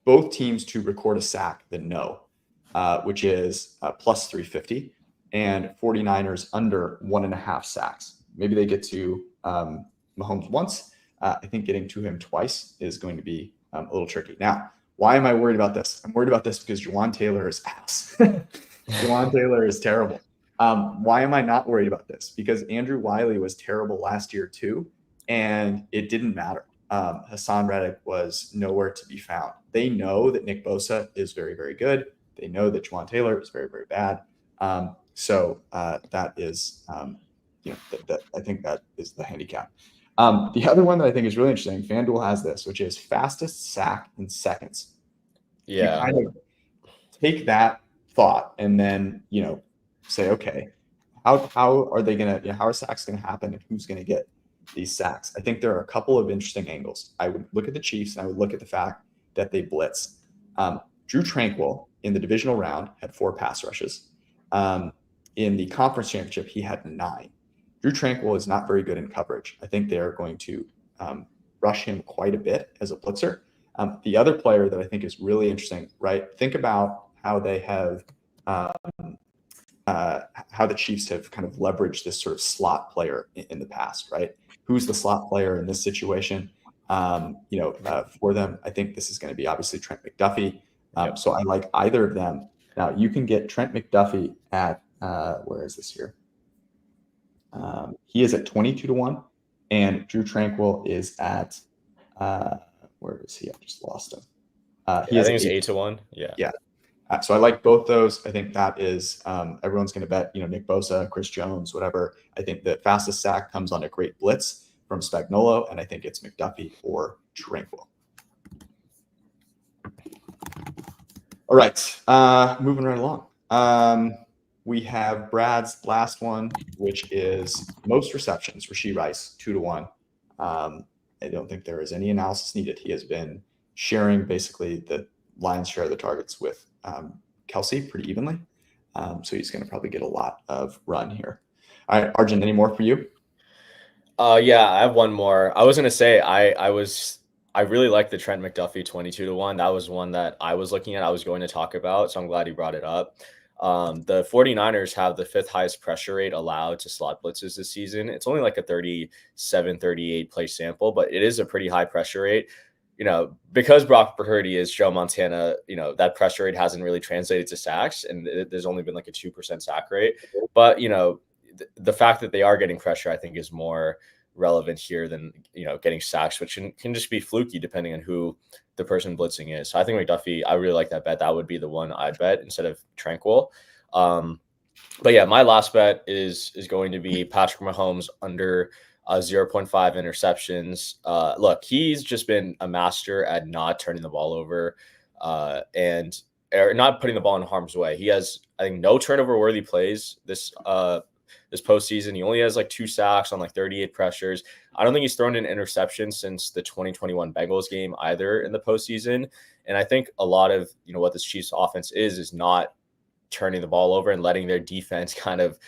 Both teams to record a sack than no, which is plus 350, and 49ers under 1.5 sacks. Maybe they get to Mahomes once. I think getting to him twice is going to be a little tricky. Now, why am I worried about this? I'm worried about this because Juwan Taylor is ass. Juwan Taylor is terrible. Why am I not worried about this? Because Andrew Wiley was terrible last year too, and it didn't matter. Hassan Reddick was nowhere to be found. They know that Nick Bosa is very, very good. They know that Juwan Taylor is very, very bad. So that is, I think that is the handicap. The other one that I think is really interesting, FanDuel has this, which is fastest sack in seconds. Yeah. You kind of take that thought and then, say, okay, how are they going to, how are sacks going to happen and who's going to get these sacks? I think there are a couple of interesting angles. I would look at the Chiefs and I would look at the fact that they blitz. Drew Tranquil in the divisional round had 4 pass rushes. In the conference championship, he had 9. Drew Tranquil is not very good in coverage. I think they're going to rush him quite a bit as a blitzer. The other player that I think is really interesting, right? Think about how they have, how the Chiefs have kind of leveraged this sort of slot player in the past, right? Who's the slot player in this situation? For them, I think this is going to be obviously Trent McDuffie. So I like either of them. Now you can get Trent McDuffie at where is this here? He is at 22-1, and Drew Tranquil is at where is he? I just lost him. I think it's 8-1. Yeah. So I like both those. I think that is everyone's going to bet, Nick Bosa, Chris Jones, whatever. I think the fastest sack comes on a great blitz from Spagnuolo, and I think it's McDuffie or Tranquil. All right, moving right along. We have Brad's last one, which is most receptions. Rashee Rice, 2-1. I don't think there is any analysis needed. He has been sharing basically the lion's share of the targets with Kelsey pretty evenly. So he's going to probably get a lot of run here. All right, Arjun, any more for you? Yeah, I have one more. I was going to say I really like the Trent McDuffie 22-1. That was one that I was looking at. I was going to talk about, so I'm glad you brought it up. The 49ers have the 5th highest pressure rate allowed to slot blitzes this season. It's only like a 37, 38 play sample, but it is a pretty high pressure rate. Because Brock Purdy is Joe Montana, that pressure rate hasn't really translated to sacks, and there's only been like a 2% sack rate. But, the fact that they are getting pressure, I think, is more relevant here than, getting sacks, which can just be fluky depending on who the person blitzing is. So I think McDuffie, I really like that bet. That would be the one I'd bet instead of Tranquil. But yeah, my last bet is going to be Patrick Mahomes under 0.5 interceptions. Look, he's just been a master at not turning the ball over and not putting the ball in harm's way. He has, I think, no turnover worthy plays this postseason. He only has like 2 sacks on like 38 pressures. I don't think he's thrown an interception since the 2021 Bengals game either in the postseason. And I think a lot of, what this Chiefs offense is not turning the ball over and letting their defense kind of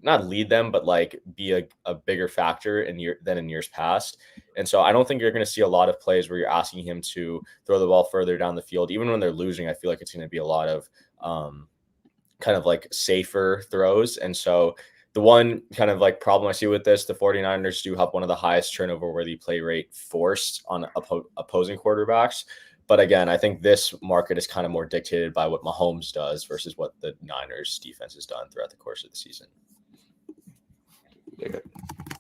not lead them, but like be a bigger factor than in years past. And so I don't think you're going to see a lot of plays where you're asking him to throw the ball further down the field. Even when they're losing, I feel like it's going to be a lot of kind of like safer throws. And so the one kind of like problem I see with this, the 49ers do have one of the highest turnover worthy play rate forced on opposing quarterbacks. But again, I think this market is kind of more dictated by what Mahomes does versus what the Niners defense has done throughout the course of the season.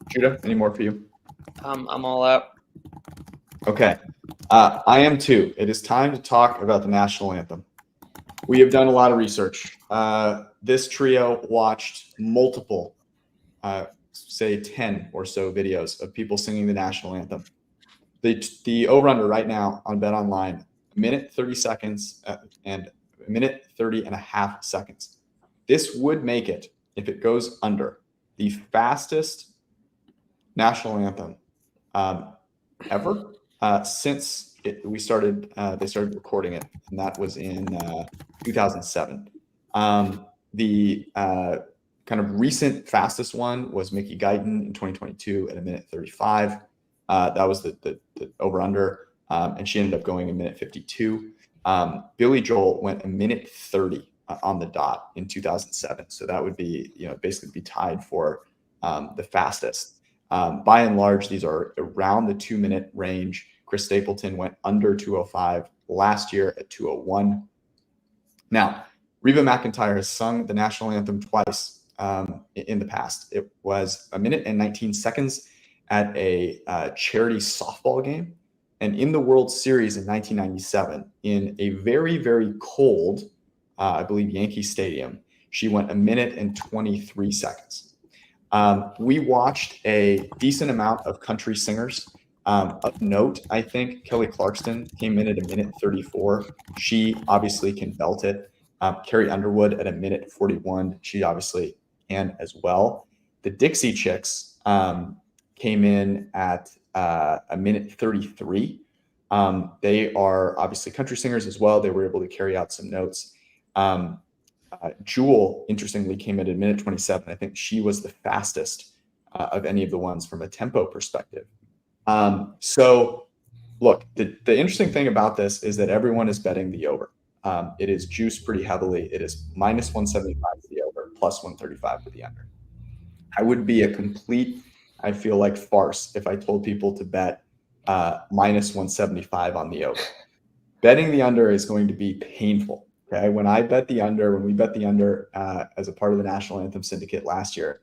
Judah, any more for you? I'm all out. Okay. I am too. It is time to talk about the national anthem. We have done a lot of research. This trio watched multiple, say 10 or so videos of people singing the national anthem. The over-under right now on Bet Online, 1minute 30 seconds and 1minute 30 and a half seconds. This would make it, if it goes under, the fastest national anthem ever since they started recording it, and that was in 2007. The kind of recent fastest one was Mickey Guyton in 2022 at 1minute 35. That was the over under, and she ended up going 1minute 52. Billy Joel went 1minute 30 on the dot in 2007. So that would be, basically be tied for the fastest. By and large, these are around the 2-minute range. Chris Stapleton went under 2:05 last year at 2:01. Now, Reba McEntire has sung the national anthem twice in the past. It was 1 minute and 19 seconds at a charity softball game. And in the World Series in 1997, in a very, very cold, I believe, Yankee Stadium, she went 1 minute and 23 seconds. We watched a decent amount of country singers. Of note, I think Kelly Clarkson came in at 1 minute 34. She obviously can belt it. Carrie Underwood at 1 minute 41. She obviously can as well. The Dixie Chicks came in at 1 minute 33. They are obviously country singers as well. They were able to carry out some notes. Jewel, interestingly, came in at 1 minute 27. I think she was the fastest of any of the ones from a tempo perspective. So, look, the interesting thing about this is that everyone is betting the over. It is juiced pretty heavily. It is minus 175 for the over, plus 135 for the under. I would be a complete, I feel like, farce if I told people to bet minus 175 on the over. Betting the under is going to be painful. Okay, when we bet the under as a part of the National Anthem Syndicate last year,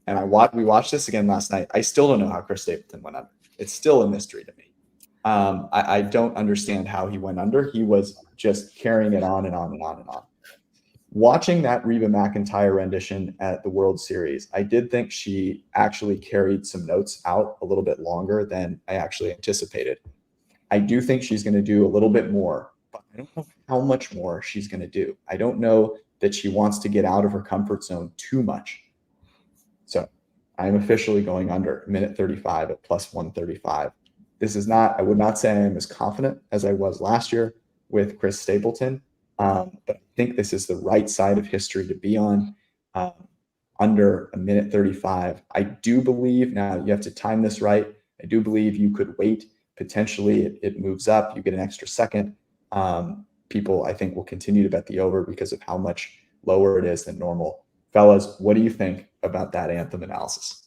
and we watched this again last night. I still don't know how Chris Stapleton went under. It's still a mystery to me. I don't understand how he went under. He was just carrying it on and on and on and on. Watching that Reba McEntire rendition at the World Series, I did think she actually carried some notes out a little bit longer than I actually anticipated. I do think she's going to do a little bit more, but I don't know how much more she's going to do. I don't know that she wants to get out of her comfort zone too much. So I'm officially going under 1 minute 35 at plus 135. I would not say I am as confident as I was last year with Chris Stapleton, but I think this is the right side of history to be on, under 1 minute 35. I do believe, now you have to time this right, I do believe you could wait. Potentially it moves up, you get an extra second. People, I think, will continue to bet the over because of how much lower it is than normal. Fellas, what do you think about that Anthem analysis?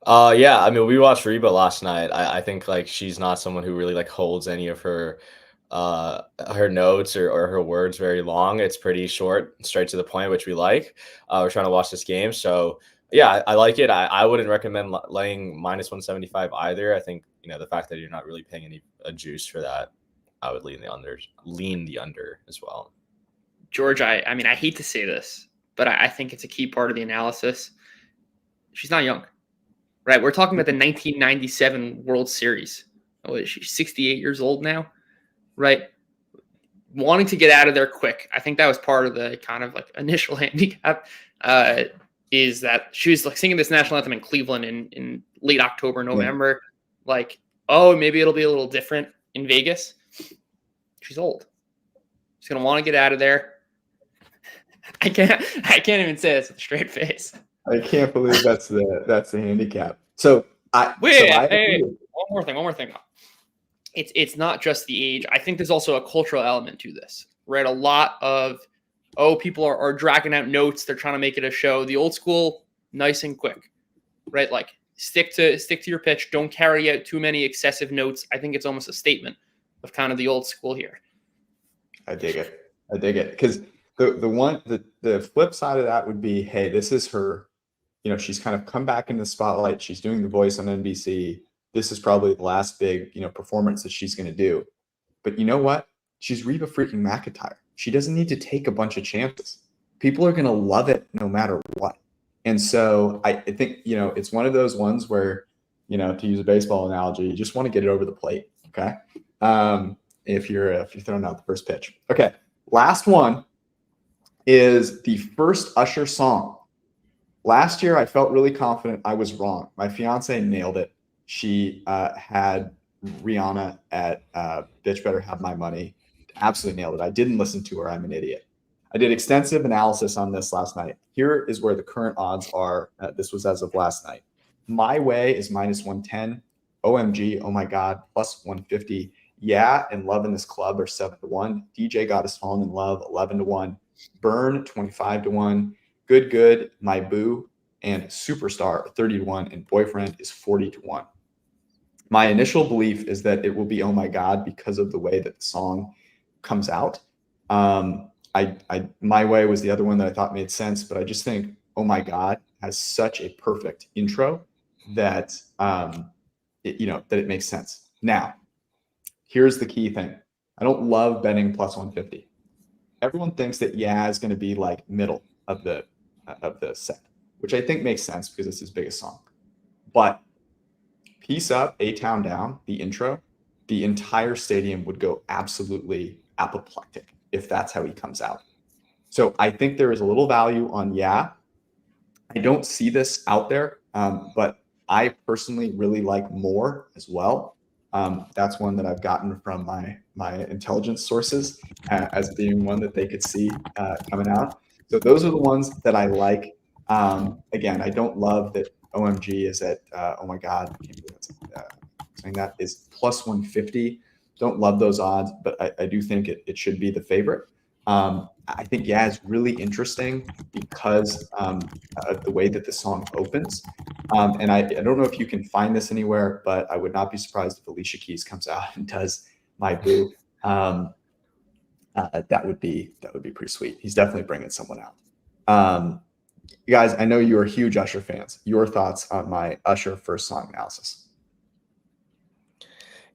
Yeah, I mean, we watched Reba last night. I think like she's not someone who really like holds any of her notes or her words very long. It's pretty short, straight to the point, which we like. We're trying to watch this game, so yeah, I like it. I wouldn't recommend laying minus 175 either. I think the fact that you're not really paying any juice for that, I would lean the under as well. George, I mean, I hate to say this, but I think it's a key part of the analysis. She's not young, right? We're talking about the 1997 World Series. Oh, is she 68 years old now, right? Wanting to get out of there quick. I think that was part of the kind of like initial handicap, is that she was like singing this national anthem in Cleveland in late October, November. Yeah. Like, oh, maybe it'll be a little different in Vegas. She's old. She's going to want to get out of there. I can't even say this with a straight face. I can't believe that's the handicap. So hey, one more thing. It's not just the age. I think there's also a cultural element to this, right? A lot of people are dragging out notes. They're trying to make it a show. The old school, nice and quick, right? Like stick to your pitch. Don't carry out too many excessive notes. I think it's almost a statement of kind of the old school here. I dig it because the flip side of that would be, hey, this is her. She's kind of come back in the spotlight. She's doing The Voice on NBC. This is probably the last big, performance that she's going to do. But you know what? She's Reba freaking McEntire. She doesn't need to take a bunch of chances. People are going to love it no matter what. And so I think, it's one of those ones where, to use a baseball analogy, you just want to get it over the plate. Okay. If you're throwing out the first pitch. Okay. Last one is the first Usher song. Last year, I felt really confident. I was wrong. My fiance nailed it. She had Rihanna at Bitch Better Have My Money. Absolutely nailed it. I didn't listen to her. I'm an idiot. I did extensive analysis on this last night. Here is where the current odds are. This was as of last night. My Way is minus 110. OMG, oh my God, plus 150. Yeah, and Love in This Club are 7-1. DJ Got Us Fallen in Love, 11-1. Burn, 25-1. Good, My Boo, and Superstar, 30-1, and Boyfriend is 40-1. My initial belief is that it will be Oh My God because of the way that the song comes out. My Way was the other one that I thought made sense, but I just think Oh My God has such a perfect intro that it makes sense. Now, here's the key thing. I don't love betting plus 150. Everyone thinks that is going to be like middle of the set, which I think makes sense because it's his biggest song. But Peace Up, A Town Down, the intro, the entire stadium would go absolutely apoplectic if that's how he comes out. So I think there is a little value on I don't see this out there, but I personally really like More as well. That's one that I've gotten from my intelligence sources as being one that they could see coming out. So those are the ones that I like. Again, I don't love that OMG is at, oh my God, I can't believe that's saying that is plus 150. Don't love those odds, but I do think it should be the favorite. I think is really interesting because of the way that the song opens. And I don't know if you can find this anywhere, but I would not be surprised if Alicia Keys comes out and does My Boo. That would be pretty sweet. He's definitely bringing someone out. You guys, I know you are huge Usher fans. Your thoughts on my Usher first song analysis?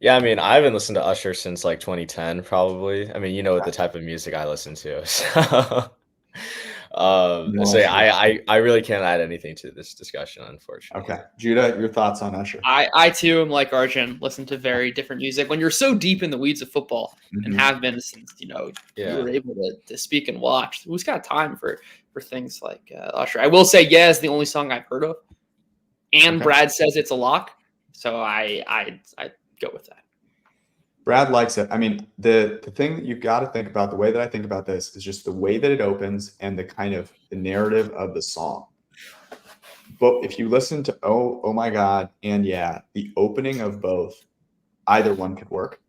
Yeah, I mean, I haven't listened to Usher since like 2010, probably. I mean, you know the type of music I listen to. So yeah, I really can't add anything to this discussion, unfortunately. Okay. Judah, your thoughts on Usher? I too am like Arjun, listen to very different music. When you're so deep in the weeds of football and have been since, you were able to speak and watch, who's got time for things like Usher? I will say, is the only song I've heard of. And Brad says it's a lock. So I go with that. Brad likes it. I mean, the thing that you've got to think about, the way that I think about this is just the way that it opens and the kind of the narrative of the song. But if you listen to Oh My God and the opening of both, either one could work.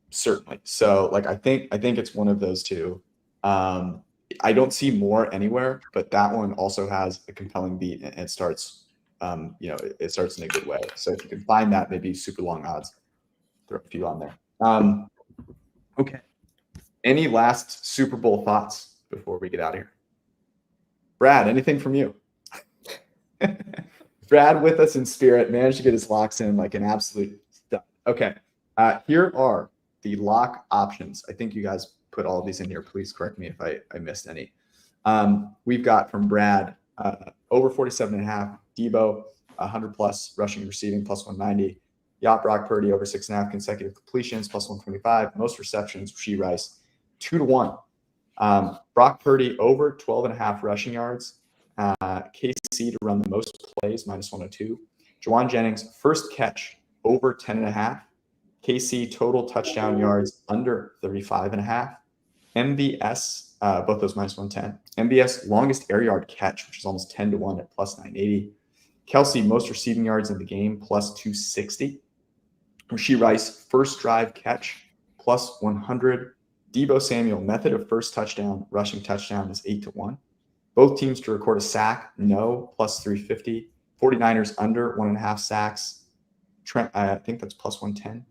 Certainly. So like I think it's one of those two. I don't see More anywhere, but that one also has a compelling beat and it starts it starts in a good way. So if you can find that, maybe super long odds, throw a few on there. Okay. Any last Super Bowl thoughts before we get out of here? Brad, anything from you? Brad with us in spirit, managed to get his locks in like an absolute stud. Okay. Here are the lock options. I think you guys put all of these in here. Please correct me if I missed any. We've got from Brad over 47.5, Debo 100 plus rushing and receiving plus 190. Yacht Brock Purdy over 6.5 consecutive completions plus 125. Most receptions, Rashee Rice 2-1. Brock Purdy over 12.5 rushing yards. KC to run the most plays minus 102. Juwan Jennings first catch over 10.5. KC total touchdown yards under 35.5. MBS both those minus 110. MBS longest air yard catch, which is almost 10-1 at plus 980. Kelsey most receiving yards in the game plus 260. Rashee Rice first drive catch plus 100. Debo Samuel method of first touchdown rushing touchdown is 8-1. Both teams to record a sack, no, plus 350. 49ers under 1.5 sacks. Trent, I think that's plus 110.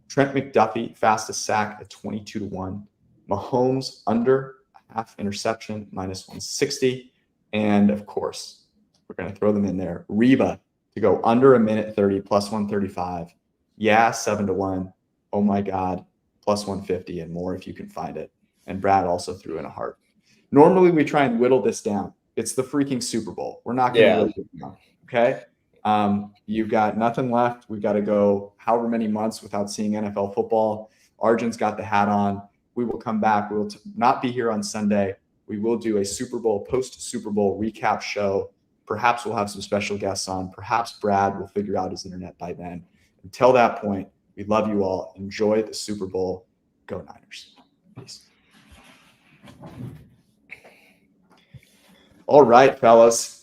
Trent McDuffie fastest sack at 22-1. Mahomes under a half interception minus 160. And of course, we're going to throw them in there. Reba to go under a minute 30 plus 135. 7-1. Oh my God, plus 150 and more if you can find it. And Brad also threw in a heart. Normally we try and whittle this down. It's the freaking Super Bowl. We're not going to whittle it down. Okay. You've got nothing left. We've got to go however many months without seeing NFL football. Arjun's got the hat on. We will come back. We will not be here on Sunday. We will do a Super Bowl, post-Super Bowl recap show. Perhaps we'll have some special guests on. Perhaps Brad will figure out his internet by then. Until that point, we love you all. Enjoy the Super Bowl. Go Niners. Peace. All right, fellas.